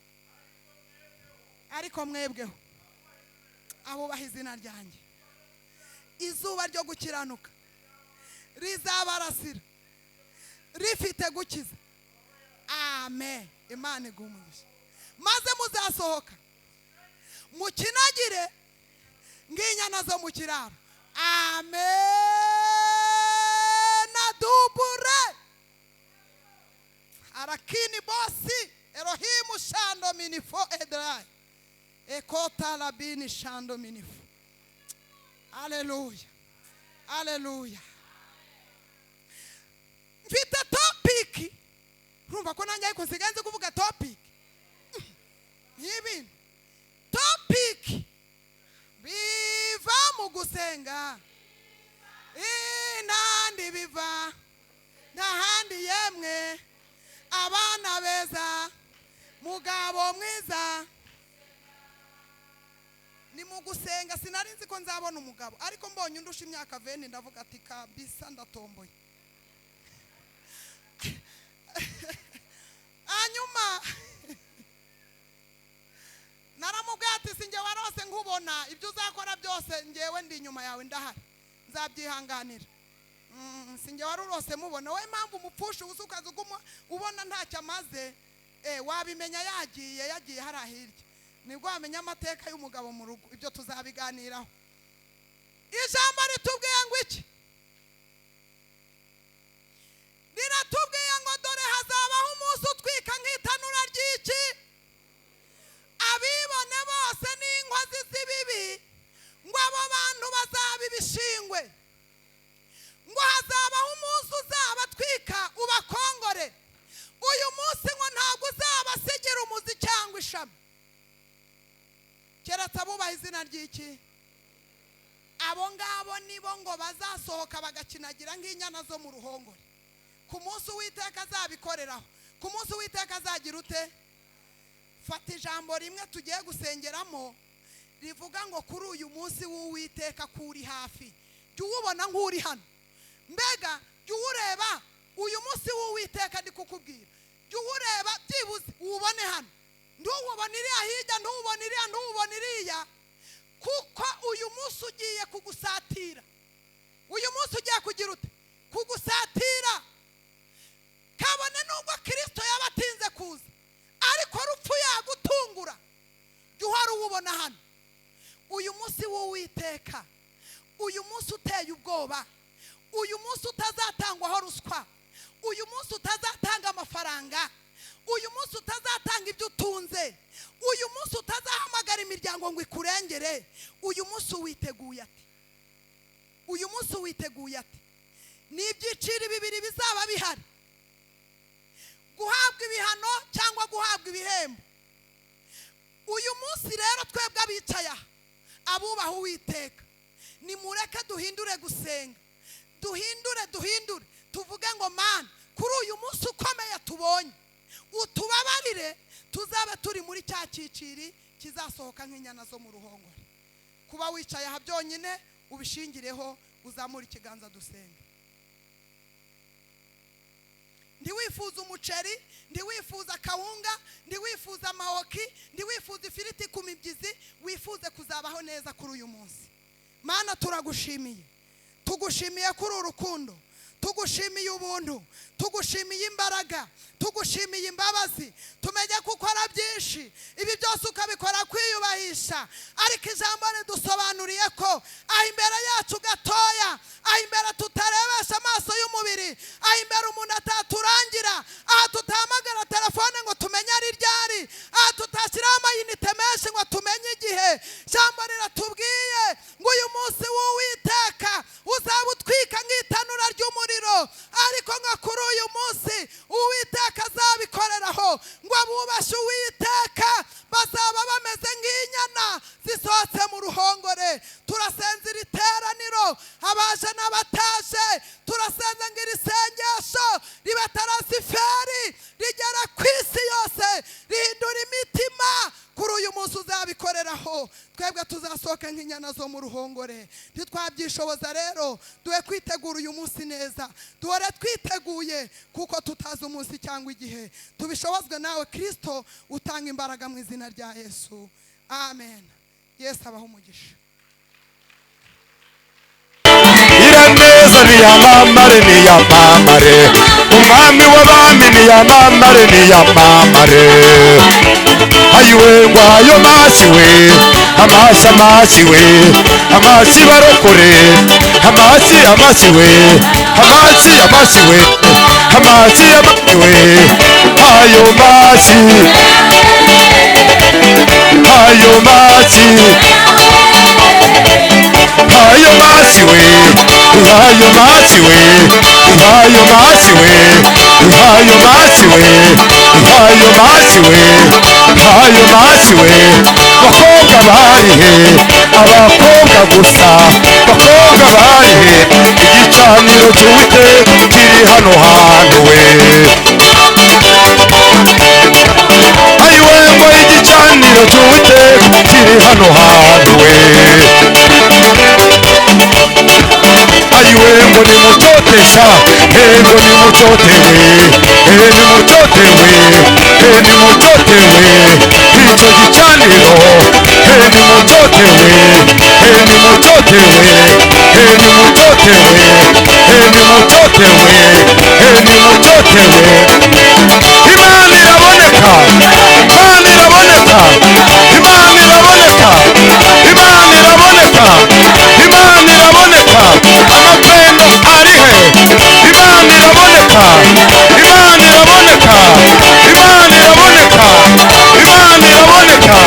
Ariko mwebweho abubaha izina ryanjye, izuba ryo gukiranuka rizabarasira rifite gukiza. Amen. Imana iguha umugisha. Maze muzasohoka mukinagire nk'inyana zo mu kiraro. Amen. Adubure arakini bosi Elohimu shando minifo edrai ekota labini shando minifo. Haleluya, haleluya. Mfite topic, urumva ko nanjye ariko nsigaye nzi kuvuga topic. Nibi topic biva mu gusenga, nandi biva n'ahandi yemwe abana beza mugabo mwiza. Ni mu gusenga, sinari nzi ko nzabona umugabo, ariko mbonye undusha imyaka 20 ndavuga ati kabisa ndatomboye. Hanyuma naramubwira ati sinjye warose nkubona, ibyo uzakora byose ngewe ndi inyuma yawe ndahari, nzabyihanganira. Sinjye warurose mubona, we mpamvu umupfusha ubusukaza ubona ntacyo amaze, wabimenya yagiye hari ahirya, nibwo wamenya amateka y'umugabo mu rugo. Ibyo tuzabiganiraho. Ijambo ritubwiye ngo iki? Riratubwiye ngo dore hazabaho umunsi utwika nk'itanura ry'iki, abibone bose n'inkozi z'ibibi ngo abo bantu bazaba ibishingwe, ngo hazabaho umunsi uzabatwika ubakongore. Uyu munsi ngo ntabwo uzabasigira umuzi cyangwa ishami, keretse abubaha izina ry'iki. Abo ngabo nibo ngo bazasohoka bagakinagira nk'inyana zo mu ruhongore. Ku munsi Uwiteka azabikoreraho, ku munsi Uwiteka azagira ute? Fata ijambo rimwe tugiye gusengeramo rivuga ngo kuri uyu munsi w'Uwiteka kuri hafi, jya uwubona nk'uri hano. Mbega jya ureba uyu munsi w'Uwiteka ndi kukubwira, jya ureba byibuze uwubone hano, ntuwubone iriya hirya, ntuwubone iriya, ntuwubone iriya, kuko uyu munsi ugiye kugusatira. uyu munsi ugiye kugira ute kugusatira. Kabone nubwo Kristo yabatinze kuza, ariko rupfu yagutungura, jya uhora uwubona hano. Uyu munsi w'Uwiteka, uyu munsi uteye ubwoba, uyu munsi utazatangwaho ruswa, uyu munsi utazatanga amafaranga, uyu munsi utazatanga ibyo utunze, uyu munsi utazahamagara imiryango ngo ikurengere. Uyu munsi witeguye ati, uyu munsi witeguye ati, ni ibyiciro bibiri bizaba bihari: guhabwa ibihano cyangwa guhabwa ibihembo. Uyu munsi rero twebwe abicaye aha, abubaha Uwiteka, nimureke duhindure gusenga, duhindure tuvuge ngo Mana, kuri uyu munsi ukomeye tubonye, utubabarire tuzabe turi muri cya cyiciri kizasohoka nk'inyana zo mu ruhongore. Kuba wicaye aha byonyine ubishingireho, uzamura ikiganza dusenge. Ndiwifuza umuceri, ndiwifuza kawunga, ndiwifuza amahoki, ndiwifuza ifiriti ku mibyizi, wifuze kuzabaho neza kuri uyu munsi. Mana, turagushimiye, tugushimiye kuri urukundo, tugushimiye ubuntu, tugushimiye imbaraga, tugushimiye imbabazi. Tumenye ko ukora byinshi, ibi byose ukabikora kwiyubahisha, ariko ijambo ridusobanuriye ko aho imbere yacu gatoya, aho imbere tutarebesha amaso y'umubiri, aho imbere umuntu ataturangira, aha tutahamagara telefone ngo tumenye ari ryari, aha tutashyiraho amayinite menshi ngo tumenye igihe. Ijambo riratubwiye ngo uyu munsi w'Uwiteka uzaba utwika nk'itanura ry'umuriro, ariko nka kuri uyu munsi Uwiteka azabikoreraho, ngo abubashe Uwiteka bazaba bameze nk'inyana zisohotse mu ruhongore. Turasenze iri teraniro, abaje n'abataje, turasenze ngo iri sengesho ribe tarasiferi rigera ku isi yose, rihindura imitima. Kuri uyu munsi uzabikoreraho, twebwe tuzasohoke nk'inyana zo mu ruhongore. Ntitwabyishoboza rero, duhe kwitegura uyu munsi neza, duhore twiteguye, kuko tutazi umunsi cyangwa igihe. Tubishobozwe nawe Kristo utanga imbaraga mu izina rya Yesu, amen. Yesu abaho umugisha. Iraneza niyamamare, niyamamare, umwami w'abami niyamamare, niyamamare. Ayiwe ngo ayo mashyi we, amashyi amashyi we, amashyi barokore, amashyi amashyi we, amashyi amashyi we, amashyi amashyi we, ayo mashyi, ayo mashyi, ayo mashyi we, ayo mashyi we, ayo mashyi we, ayo mashyi we, ayo mashyi we, ayo mashyi we. Bakobwa barihe, abakobwa gusa, bakobwa barihe, igicaniro cy'Uwiteka kiri hano hantu we. Ayiwe ngo igicaniro cy'Uwiteka kiri hano hantu we. Ayiwe ngo nimucotesha, ngo nimucotewe, nimucotewe, nimucotewe icyo gicaniro, nimucotewe, nimucotewe, nimucotewe, nimucotewe, nimucotewe. Imana iraboneka, Imana iraboneka, Imana iraboneka, Imana iraboneka, Imana iraboneka. Amapendo arihe, Imana iraboneka, Imana iraboneka, Imana iraboneka, Imana iraboneka.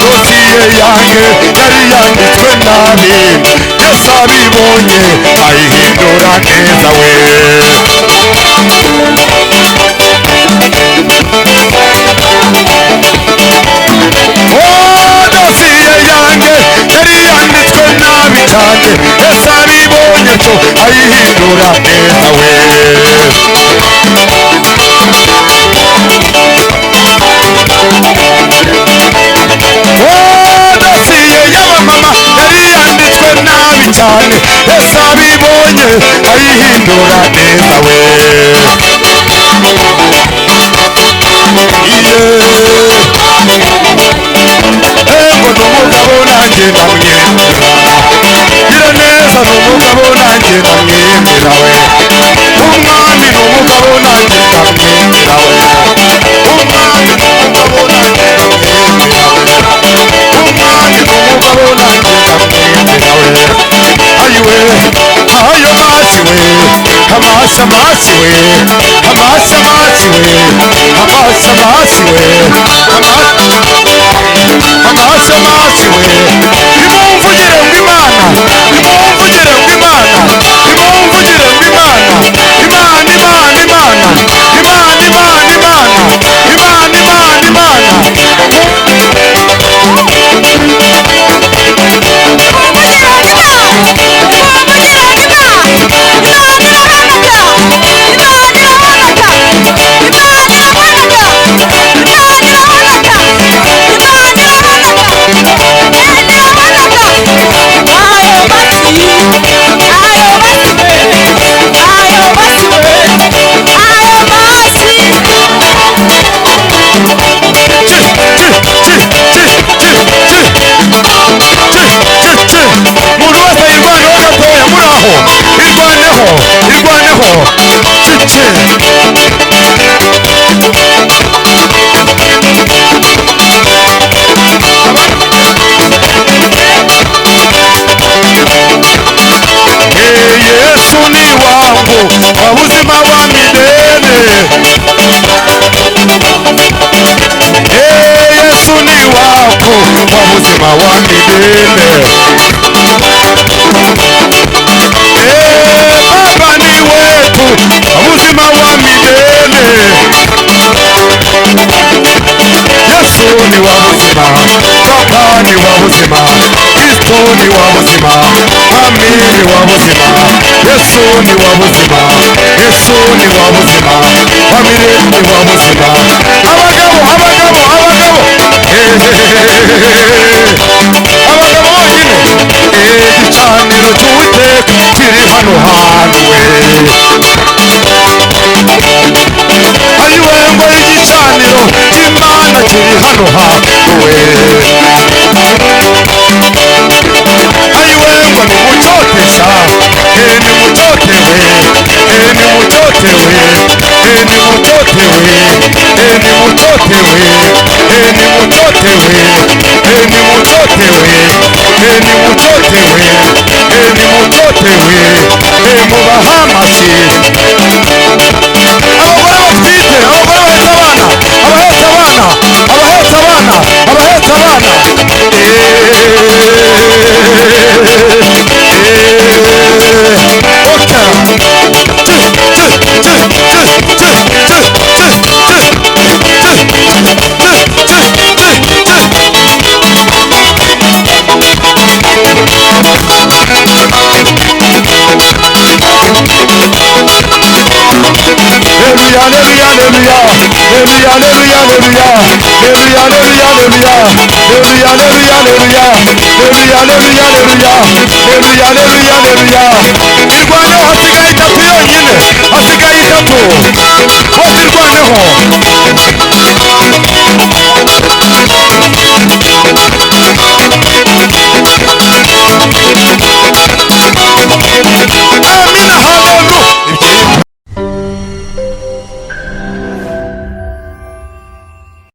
Dosiye yanjye yari yanditswe nabi, Yesu abibonye ayihindura neza we. Dosiye yanjye yari yanditswe nabi cyane, Yesu abibonye cyo ayihindura neza we. Dosiye y'abamama yari yanditswe nabi cyane, Yesu abibonye ayihindura neza we. Ego n'umugabo nanjye ndamwemera, gira neza n'umugabo ubuzima wa milele. Baba ni wetu ubuzima wa milele. Yesu ni wa buzima, Baba ni wa buzima, Kristo ni wa buzima, Mwami ni wa buzima. Yesu ni wa buzima, Yesu ni wa buzima, wa milele ni wa buzima. Abagabo bonyine, igicaniro cy'Uwiteka kiri hano hantu we. Ayiwe ngo igicaniro cy'Imana kiri hano hantu we. Ayiwe ngo nimucotesha, nimucotewe, nimucotewe, nimucotewe, nimucotewe, nimucotewe, mubaha amashyi. Abagore batwite, abagore bahetse abana, abahetse abana, abahetse abana. Irwaneho hasigaye itatu yonyine, hasigaye itatu. Bose irwaneho.